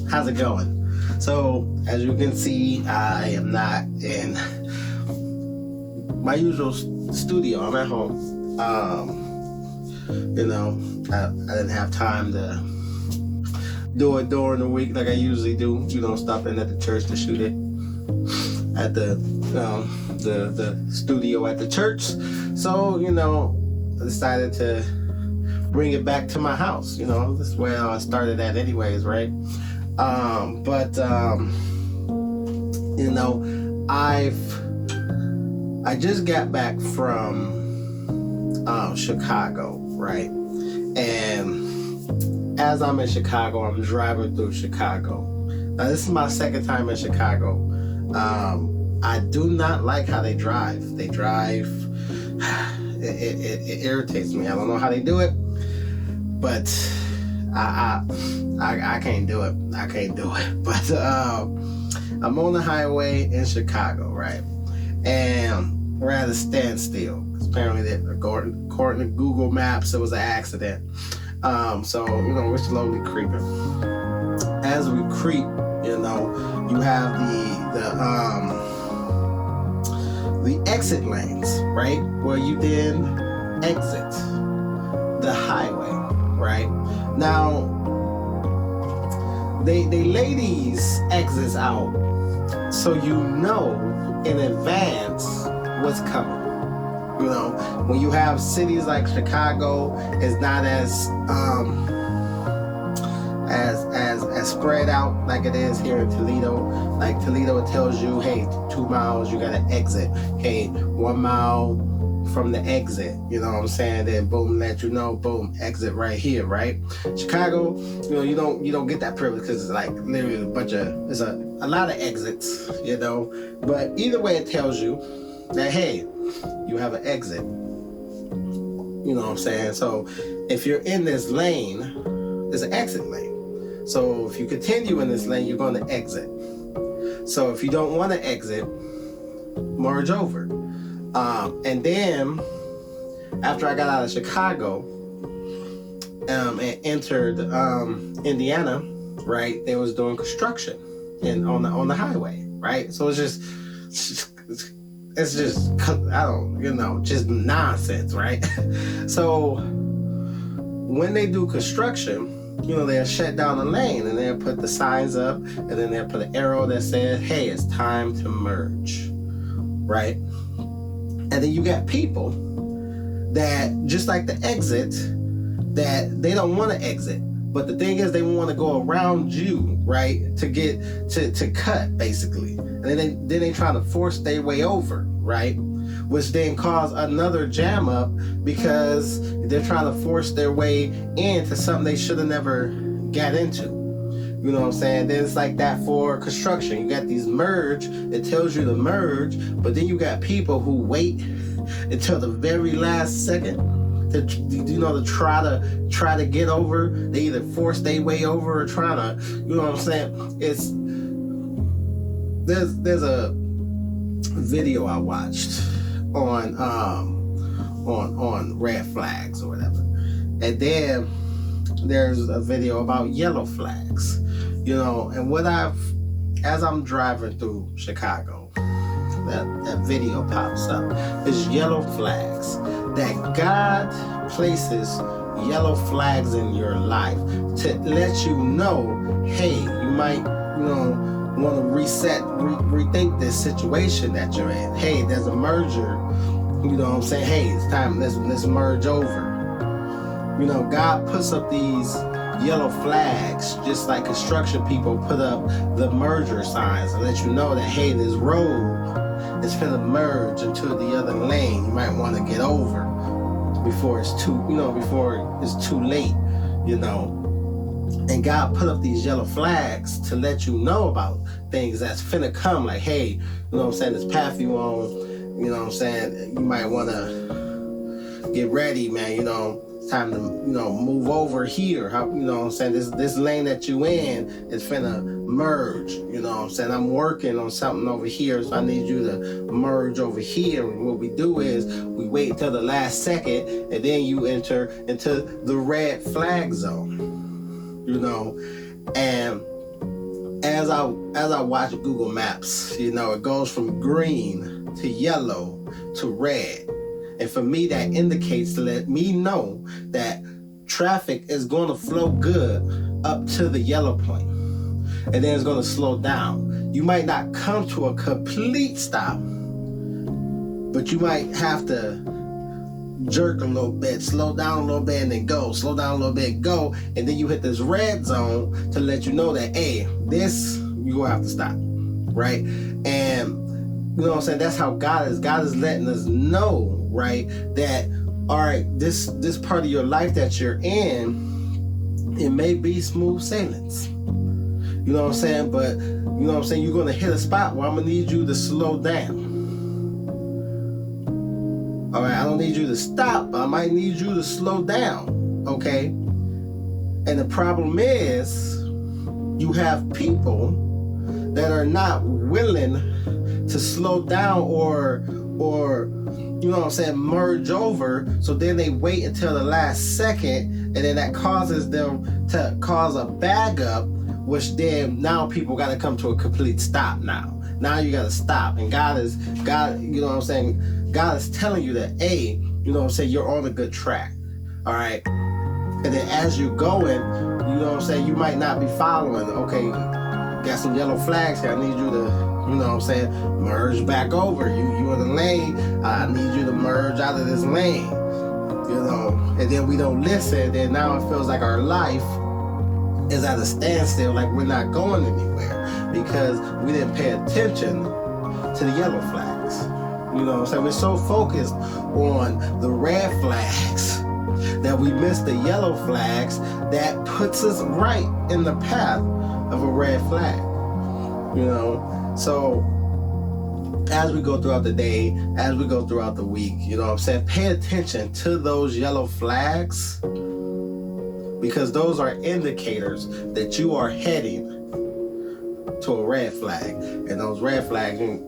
How's it going? So, as you can see, I am not in my usual studio. I'm at home. I didn't have time to do it during the week like I usually do. Stop in at the church to shoot it at the studio at the church. So, I decided to bring it back to my house. That's where I started at anyways, right? I just got back from Chicago, right? And as I'm in Chicago, I'm driving through Chicago. Now, this is my second time in Chicago. I do not like how they drive. They drive, it irritates me. I don't know how they do it, but I can't do it. I can't do it. But I'm on the highway in Chicago, right? And we're at a standstill. Apparently, according to Google Maps, it was an accident. So we're slowly creeping. As we creep, you have the exit lanes, right? Where you then exit the highway, right? Now, they lay these exits out so in advance what's coming. When you have cities like Chicago, it's not as spread out like it is here in Toledo. Like Toledo, it tells you, hey, 2 miles, you gotta exit. Hey, 1 mile from the exit, then boom, let you know, boom, exit right here, right? Chicago, you don't get that privilege because it's like literally there's a lot of exits, but either way, it tells you that, hey, you have an exit. So if you're in this lane, there's an exit lane. So if you continue in this lane, you're going to exit. So if you don't want to exit, merge over. And then after I got out of Chicago and entered Indiana, right, they was doing construction on the highway, right? So it's just just nonsense, right? So when they do construction, they'll shut down the lane and they'll put the signs up and then they'll put an arrow that says, hey, it's time to merge, right? And then you got people that, just like the exit, that they don't want to exit. But the thing is, they want to go around you, right, to get to cut, basically. And then they try to force their way over, right? Which then cause another jam up because they're trying to force their way into something they should have never got into. You know what I'm saying? Then it's like that for construction. You got these merge, it tells you to merge, but then you got people who wait until the very last second to try to get over. They either force their way over or trying to, what I'm saying? There's a video I watched on red flags or whatever, and then there's a video about yellow flags, and as I'm driving through Chicago, that video pops up. It's yellow flags, that God places yellow flags in your life to let you know, hey, you might, want to rethink this situation that you're in. Hey, there's a merger. Hey, it's time. Let's merge over. God puts up these yellow flags just like construction people put up the merger signs to let you know that, hey, this road is finna merge into the other lane. You might want to get over before it's too late. And God put up these yellow flags to let you know about things that's finna come. Like, hey, this path you on, you might want to get ready, man. It's time to, move over here. This lane that you in is finna merge. I'm working on something over here, so I need you to merge over here. And what we do is we wait till the last second, and then you enter into the red flag zone. And I watch Google Maps, it goes from green to yellow to red. And for me, that indicates to let me know that traffic is going to flow good up to the yellow point. And then it's going to slow down. You might not come to a complete stop, but you might have to jerk a little bit, slow down a little bit, and then go. Slow down a little bit, go. And then you hit this red zone to let you know that, hey, this, you're going to have to stop, right? And, you know what I'm saying? That's how God is. God is letting us know, right, that, all right, this part of your life that you're in, it may be smooth sailings. You know what I'm saying? But, you know what I'm saying? You're going to hit a spot where I'm going to need you to slow down. All right, I don't need you to stop, but I might need you to slow down, okay? And the problem is, you have people that are not willing to slow down or you know what I'm saying, merge over. So then they wait until the last second, and then that causes them to cause a bag up, which then now people got to come to a complete stop now. Now you got to stop. And God, you know what I'm saying? God is telling you that, hey, you know what I'm saying, you're on a good track. All right. And then as you're going, you know what I'm saying, you might not be following. Okay, got some yellow flags here. I need you to, you know what I'm saying, merge back over. You in the lane. I need you to merge out of this lane. You know, and then we don't listen. Then now it feels like our life is at a standstill, like we're not going anywhere because we didn't pay attention to the yellow flags. You know what I'm saying? We're so focused on the red flags that we miss the yellow flags that puts us right in the path of a red flag. You know, so as we go throughout the day, as we go throughout the week, you know what I'm saying, pay attention to those yellow flags, because those are indicators that you are heading to a red flag. And those red flags, you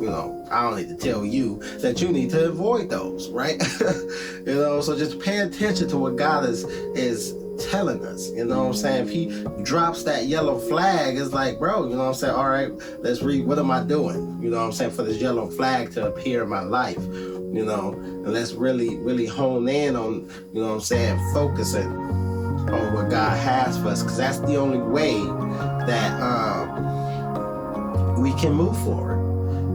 know, I don't need to tell you that you need to avoid those, right? You know, so just pay attention to what God is telling us. You know what I'm saying? If he drops that yellow flag, it's like, bro, you know what I'm saying? All right, let's read, what am I doing? You know what I'm saying? For this yellow flag to appear in my life, you know, and let's really, really hone in on, you know what I'm saying, focusing on what God has for us, because that's the only way that we can move forward.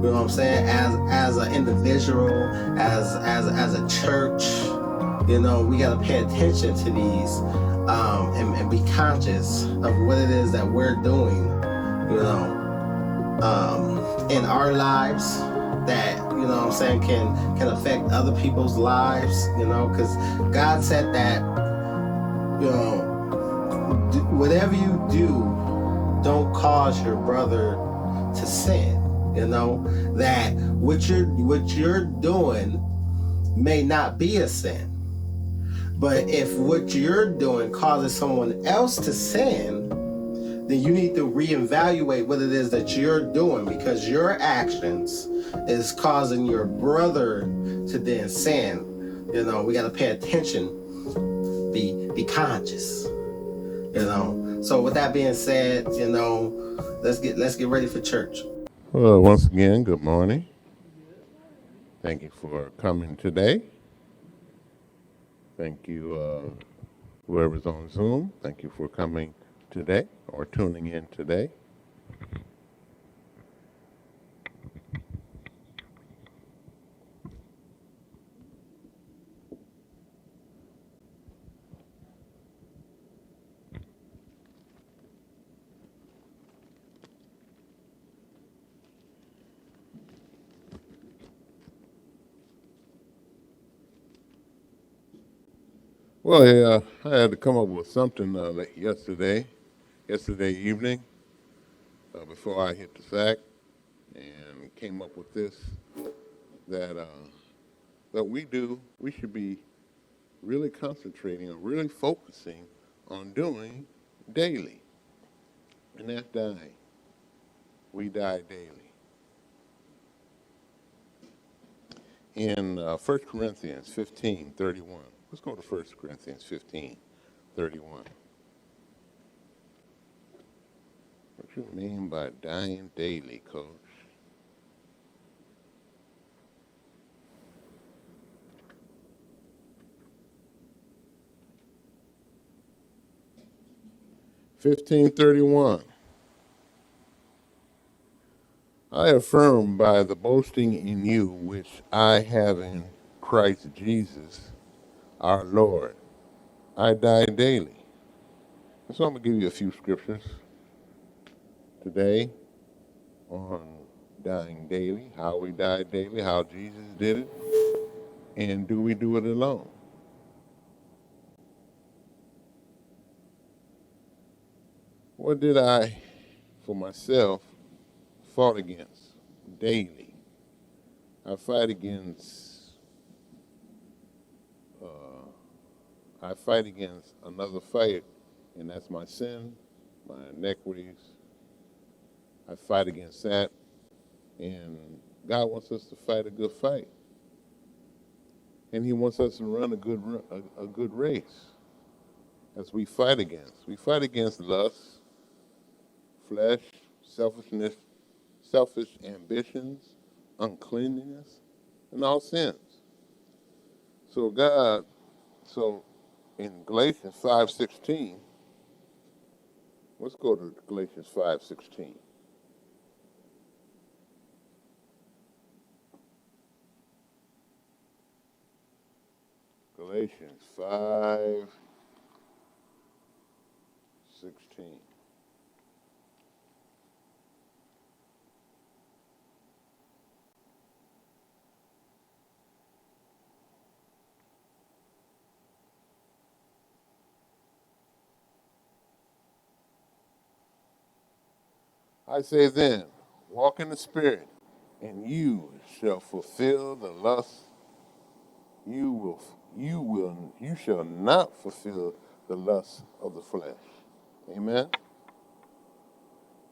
You know what I'm saying? As an individual, as a church, you know, we got to pay attention to these and be conscious of what it is that we're doing, you know, in our lives that, you know what I'm saying, can affect other people's lives, you know, because God said that, you know, whatever you do, don't cause your brother to sin. You know, that what you're doing may not be a sin. But if what you're doing causes someone else to sin, then you need to reevaluate what it is that you're doing, because your actions is causing your brother to then sin. You know, we got to pay attention, be conscious. You know, so with that being said, you know, let's get ready for church. Well, once again, good morning. Thank you for coming today. Thank you, whoever's on Zoom. Thank you for coming today or tuning in today. Well, yeah, I had to come up with something yesterday evening, before I hit the sack, and came up with this, that we should be really concentrating or really focusing on doing daily, and that's dying. We die daily. In 1 Corinthians 15:31. Let's go to 1 Corinthians 15:31. you mean by dying daily, Coach? (1531). I affirm by the boasting in you which I have in Christ Jesus our Lord, I die daily. And so I'm going to give you a few scriptures today on dying daily, how we die daily, how Jesus did it, and do we do it alone? What did I, for myself, fought against daily? I fight against another fight, and that's my sin, my iniquities. I fight against that, and God wants us to fight a good fight, and He wants us to run a good race. As we fight against lust, flesh, selfishness, selfish ambitions, uncleanliness, and all sins. So in Galatians 5:16, let's go to Galatians 5:16. Galatians 5:16. I say then, walk in the Spirit, and you shall fulfill the lust. You shall not fulfill the lust of the flesh. Amen.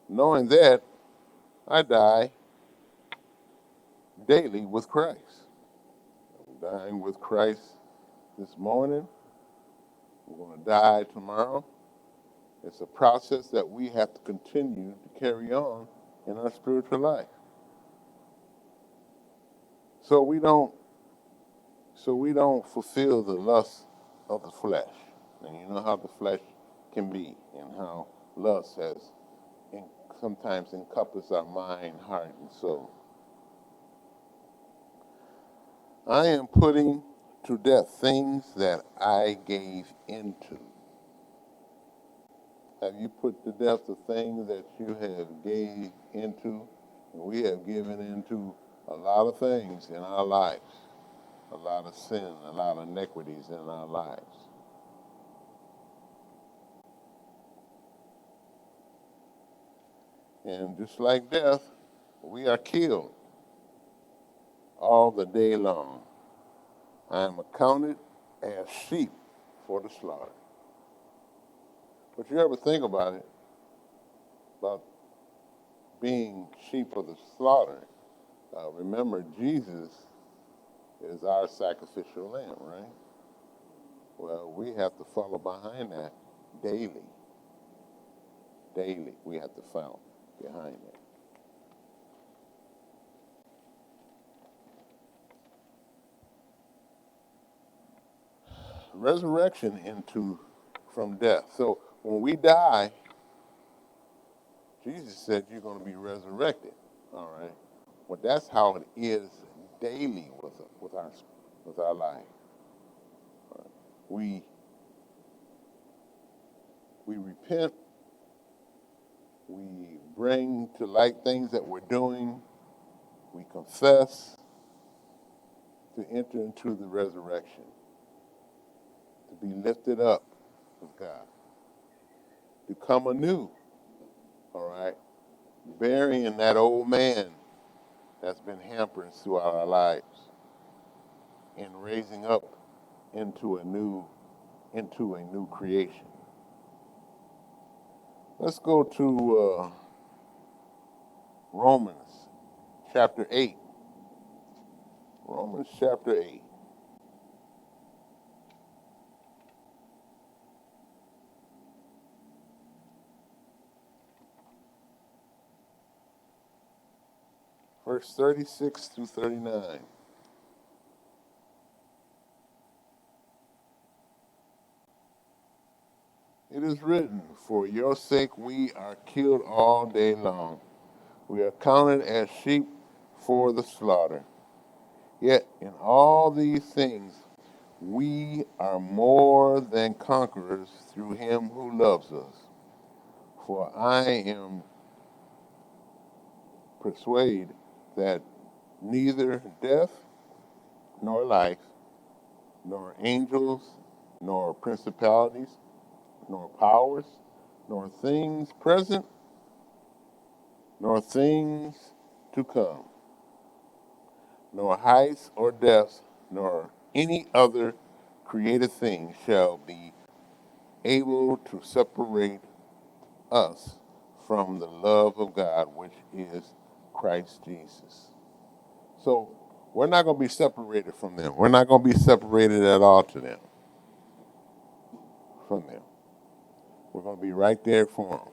Knowing that I die daily with Christ. I'm dying with Christ this morning. I'm going to die tomorrow. It's a process that we have to continue to carry on in our spiritual life. So we don't fulfill the lust of the flesh. And you know how the flesh can be, and how lust has sometimes encompassed our mind, heart, and soul. I am putting to death things that I gave into. Have you put to death the things that you have gave into? And we have given into a lot of things in our lives, a lot of sin, a lot of iniquities in our lives. And just like death, we are killed all the day long. I am accounted as sheep for the slaughter. But you ever think about being sheep for the slaughter? Remember, Jesus is our sacrificial lamb, right? Well, we have to follow behind that daily. Daily, we have to follow behind that. Resurrection from death. So when we die, Jesus said you're going to be resurrected. All right. Well, that's how it is daily with our life. Right. We repent. We bring to light things that we're doing. We confess to enter into the resurrection, to be lifted up with God, to come anew. All right. Burying that old man that's been hampering throughout our lives, and raising up into a new creation. Let's go to Romans chapter 8. Romans chapter 8. verse 36 through 39. It is written, "For your sake we are killed all day long. We are counted as sheep for the slaughter. Yet in all these things we are more than conquerors through him who loves us. For I am persuaded that neither death nor life, nor angels, nor principalities, nor powers, nor things present, nor things to come, nor heights or depths, nor any other created thing shall be able to separate us from the love of God, which is Christ Jesus." So we're not going to be separated from them. We're not going to be separated at all to them, from them. We're going to be right there for them.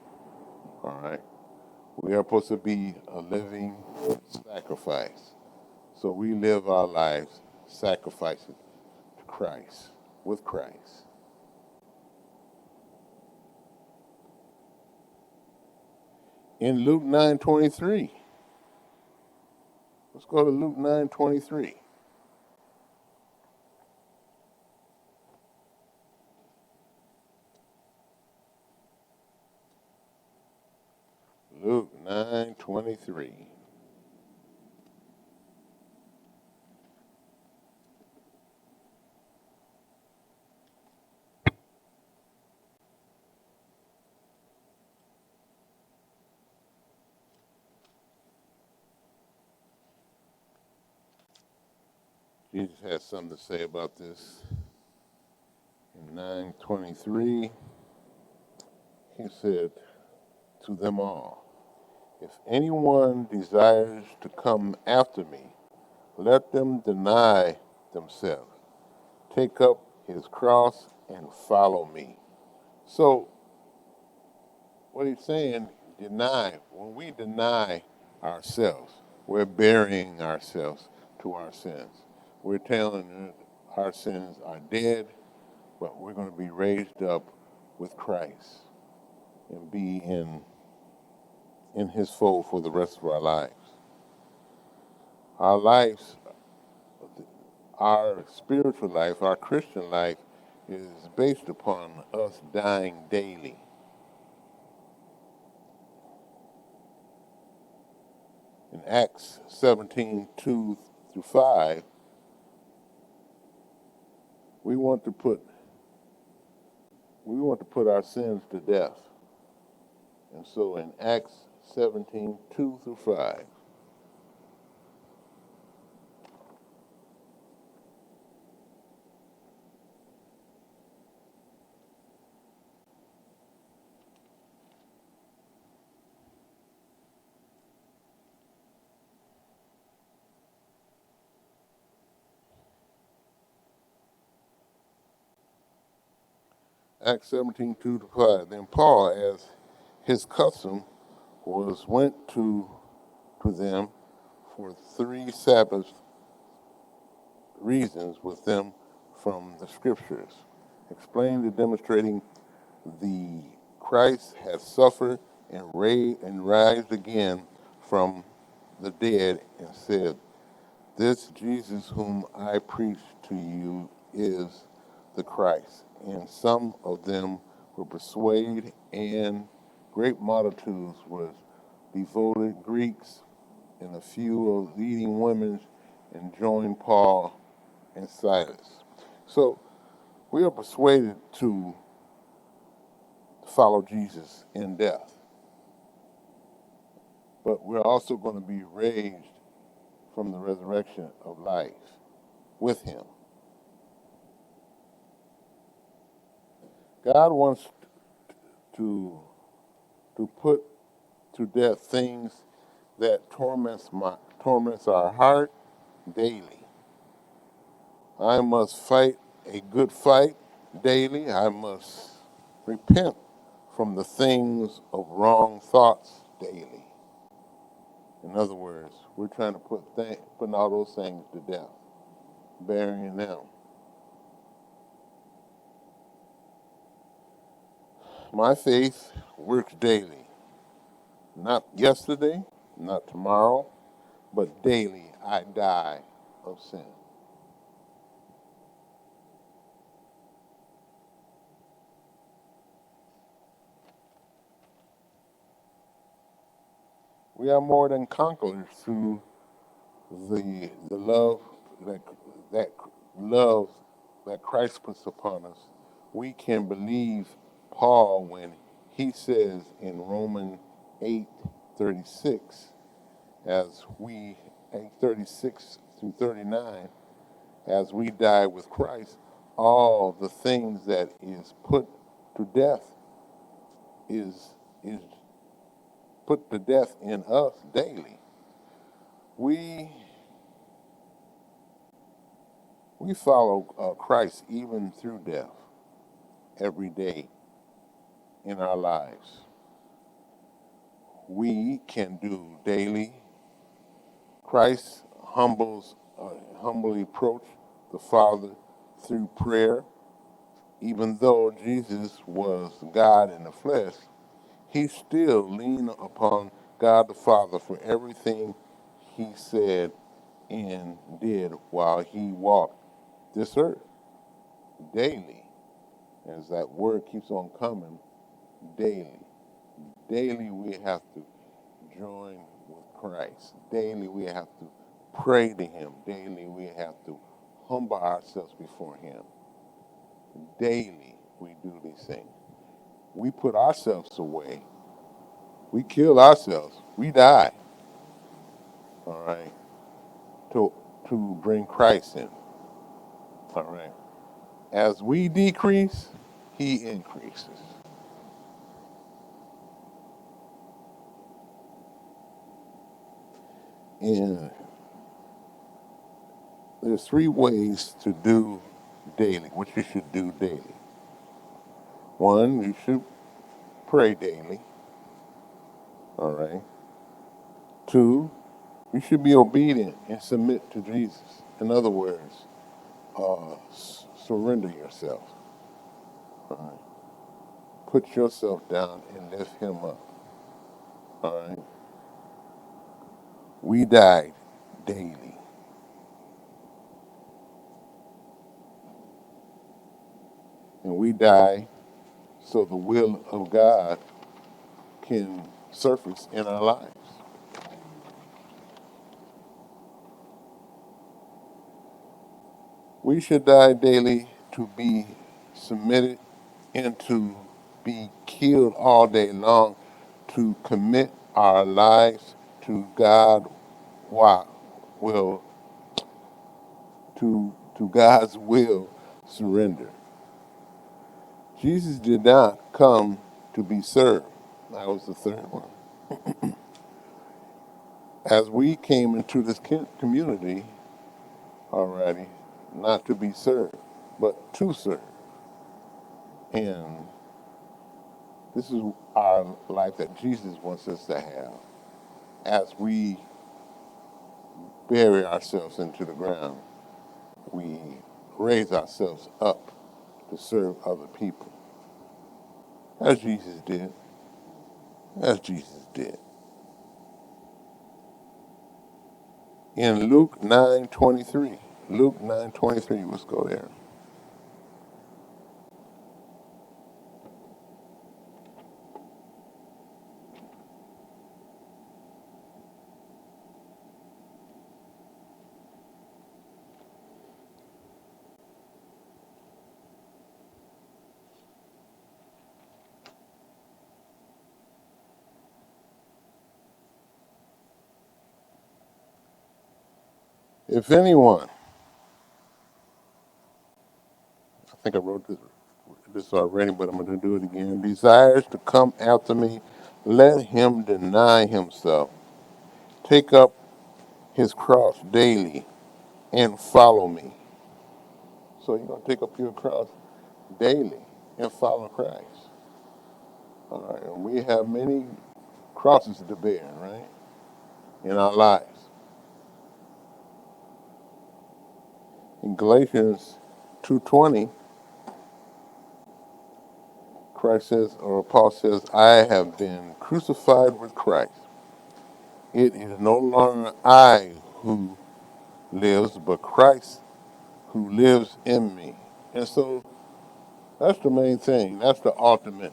All right? We are supposed to be a living sacrifice. So we live our lives sacrificing to Christ, with Christ. In Luke 9:23, let's go to Luke 9:23. Luke 9:23. Jesus has something to say about this. In 9:23, he said to them all, "If anyone desires to come after me, let them deny themselves, take up his cross, and follow me." So, what he's saying, deny. When we deny ourselves, we're burying ourselves to our sins. We're telling our sins are dead, but we're going to be raised up with Christ and be in his fold for the rest of our lives. Our lives, our spiritual life, our Christian life is based upon us dying daily. In Acts 17:2 through 5, we want to put our sins to death. And so in Acts 17:2 through 5, Acts 17:2 to 5, then Paul, as his custom was, went to them for 3 Sabbath reasons with them from the scriptures, explaining and demonstrating the Christ had suffered and raised again from the dead, and said, "This Jesus whom I preach to you is the Christ." And some of them were persuaded, and great multitudes were devoted Greeks, and a few of leading women, and joined Paul and Silas. So we are persuaded to follow Jesus in death, but we're also going to be raised from the resurrection of life with him. God wants to put to death things that torments our heart daily. I must fight a good fight daily. I must repent from the things of wrong thoughts daily. In other words, we're trying to putting all those things to death, burying them. My faith works daily, not yesterday, not tomorrow, but daily I die of sin. We are more than conquerors through the love that that love that Christ puts upon us. We can believe Paul when he says in Romans 8:36, as we 8:36 through 39, as we die with Christ, all the things that is put to death is put to death in us daily. We we follow Christ even through death every day in our lives. We can do daily. Christ humbly approach the Father through prayer. Even though Jesus was God in the flesh, he still leaned upon God the Father for everything he said and did while he walked this earth daily. As that word keeps on coming, daily. Daily we have to join with Christ. Daily we have to pray to him. Daily we have to humble ourselves before him. Daily we do these things. We put ourselves away. We kill ourselves. We die. All right. To bring Christ in. All right. As we decrease, he increases. And there's three ways to do daily, what you should do daily. One, you should pray daily. All right. Two, you should be obedient and submit to Jesus. In other words, surrender yourself. All right. Put yourself down and lift him up. All right. We die daily. And we die so the will of God can surface in our lives. We should die daily to be submitted and to be killed all day long, to commit our lives to God while will to God's will surrender. Jesus did not come to be served. That was the third one. As we came into this community already, not to be served, but to serve. And this is our life that Jesus wants us to have as we bury ourselves into the ground. We raise ourselves up to serve other people, as Jesus did, as Jesus did. In Luke 9:23, Luke 9:23, let's go there. If anyone, I think I wrote this already, but I'm going to do it again, desires to come after me, let him deny himself, take up his cross daily, and follow me. So you're going to take up your cross daily and follow Christ. All right, and we have many crosses to bear, right? in our lives. In Galatians 2:20, Christ says, or Paul says, I have been crucified with Christ. It is no longer I who lives, but Christ who lives in me. And so that's the main thing. That's the ultimate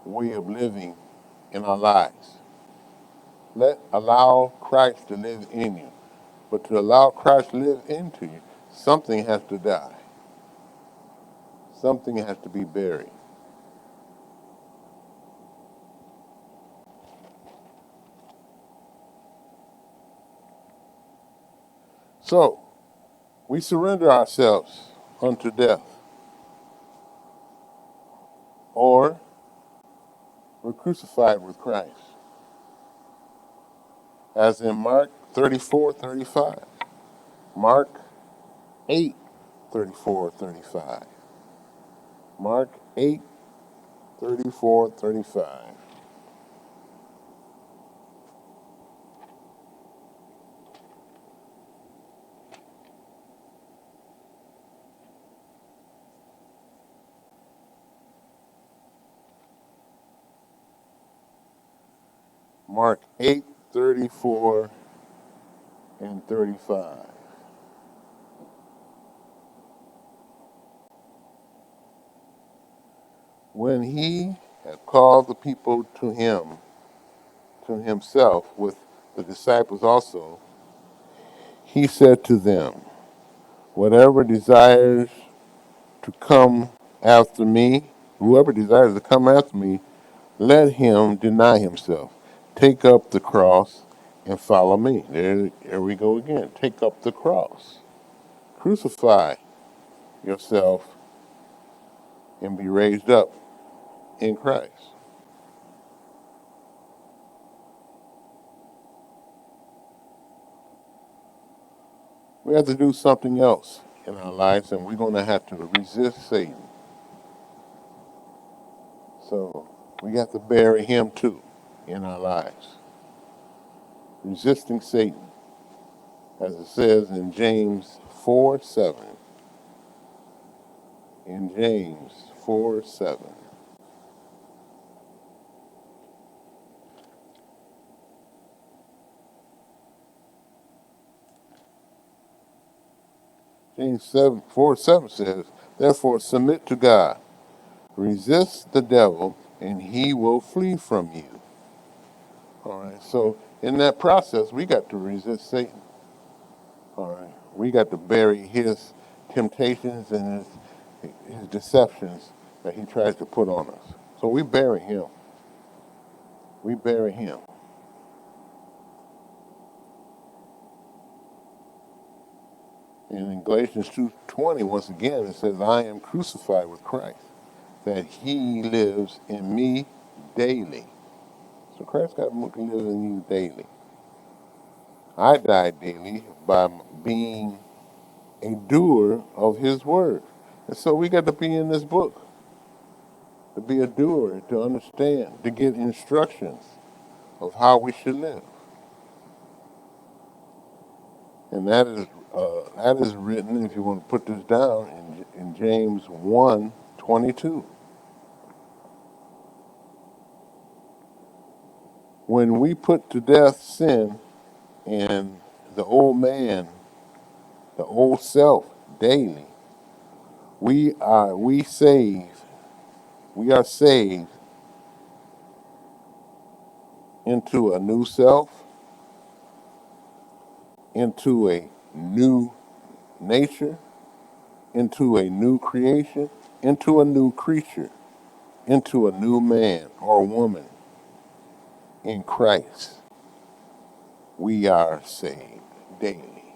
way of living in our lives. Allow Christ to live in you. But to allow Christ to live into you, something has to die. Something has to be buried. So, we surrender ourselves unto death, or we're crucified with Christ. As in Mark 34:35, Mark 8:34-35, Mark 8:34-35. Mark 8:34-35. When he had called the people to himself with the disciples also, he said to them, whoever desires to come after me, let him deny himself, take up the cross, and follow me. There we go again. Take up the cross. Crucify yourself and be raised up in Christ. We have to do something else in our lives, and we're going to have to resist Satan. So we have to bury him too in our lives. Resisting Satan, as it says in James 4:7. In James 4:7. James 4:7 says, therefore submit to God, resist the devil, and he will flee from you. All right, so in that process, we got to resist Satan. All right, we got to bury his temptations and his deceptions that he tries to put on us. So we bury him. We bury him. And in Galatians 2:20, once again, it says, I am crucified with Christ, that he lives in me daily. So Christ got to live in you daily. I die daily by being a doer of his word. And so we got to be in this book, to be a doer, to understand, to get instructions of how we should live. And that is written, if you want to put this down, in James 1:22. When we put to death sin and the old man, the old self, daily, we are saved into a new self, into a new nature, into a new creation, into a new creature, into a new man or woman in Christ. We are saved daily.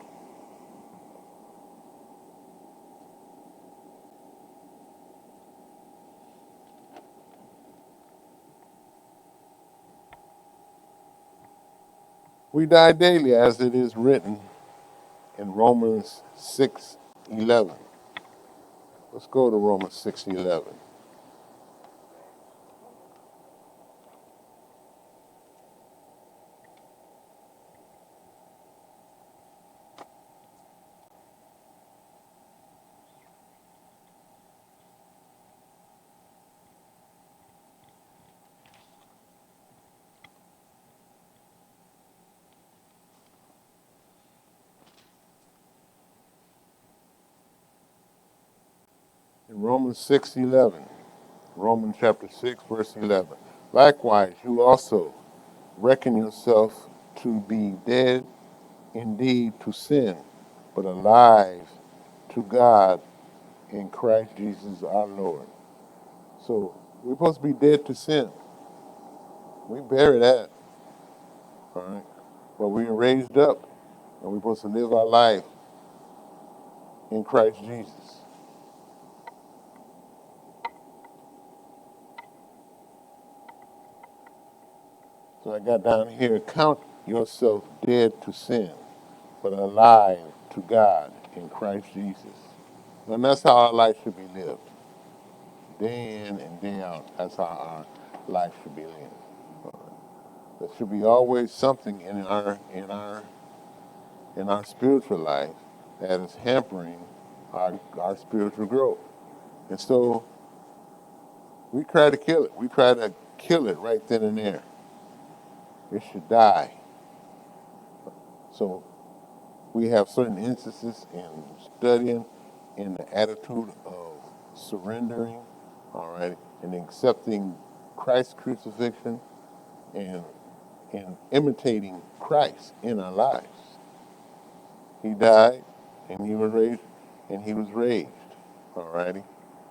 We die daily as it is written in Romans 6:11. Let's go to Romans 6:11. Romans 6:11. Romans chapter 6, verse 11. Likewise, you also reckon yourself to be dead indeed to sin, but alive to God in Christ Jesus our Lord. So we're supposed to be dead to sin. We bury that, all right? But we're raised up, and we're supposed to live our life in Christ Jesus. So I got down here, count yourself dead to sin, but alive to God in Christ Jesus. And that's how our life should be lived. Day in and day out, that's how our life should be lived. There should be always something in our spiritual life that is hampering our spiritual growth. And so we try to kill it. We try to kill it right then and there. It should die. So we have certain instances in studying in the attitude of surrendering, all right, and accepting Christ's crucifixion and imitating Christ in our lives. He died and he was raised all righty.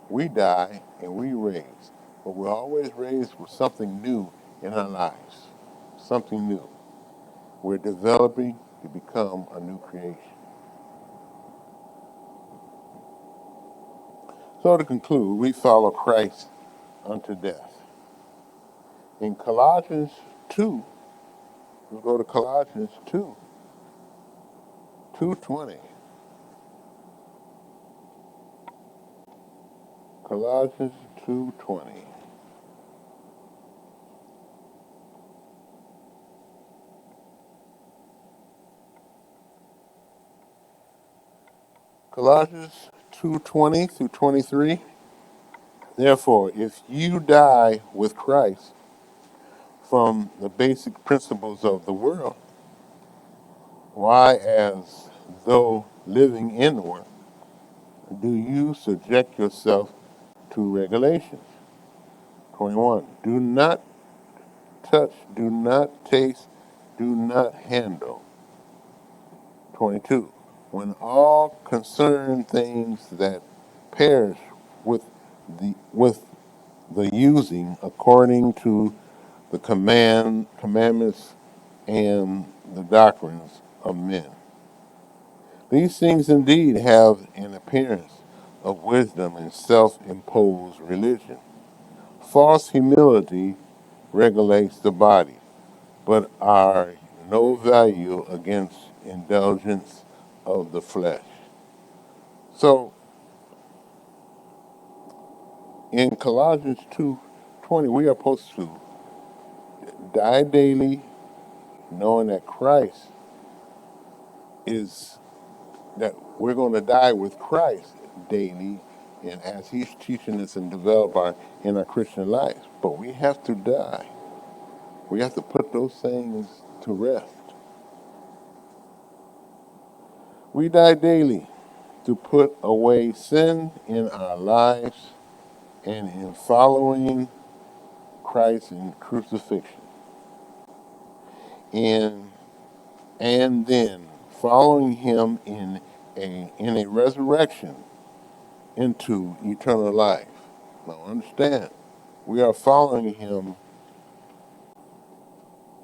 We die and we raise, but we're always raised with something new in our lives, something new. We're developing to become a new creation. So to conclude, we follow Christ unto death. In Colossians 2, we'll go to Colossians 2:20. Colossians 2:20. Colossians 2:20 through 23. Therefore, if you die with Christ from the basic principles of the world, why, as though living in one, do you subject yourself to regulations? 21. Do not touch, do not taste, do not handle. 22. When all concern things that perish with the using according to the commandments and the doctrines of men. These things indeed have an appearance of wisdom and self-imposed religion. False humility regulates the body, but are no value against indulgence of the flesh. So in Colossians 2:20, we are supposed to die daily, knowing that Christ is that we're going to die with Christ daily, and as He's teaching us and develop in our Christian life. But we have to die. We have to put those things to rest. We die daily to put away sin in our lives and in following Christ in crucifixion. And then following Him in a resurrection into eternal life. Now understand, we are following Him.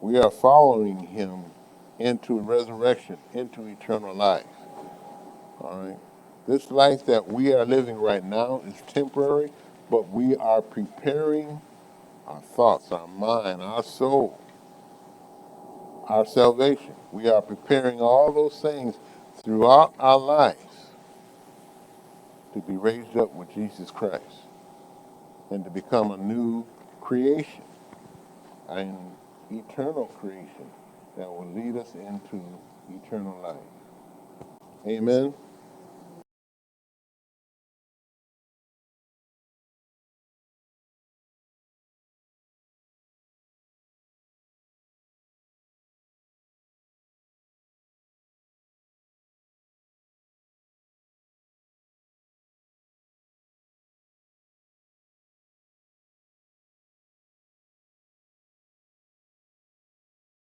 We are following Him into resurrection, into eternal life. All right. This life that we are living right now is temporary, but we are preparing our thoughts, our mind, our soul, our salvation. We are preparing all those things throughout our lives to be raised up with Jesus Christ and to become a new creation, an eternal creation that will lead us into eternal life. Amen.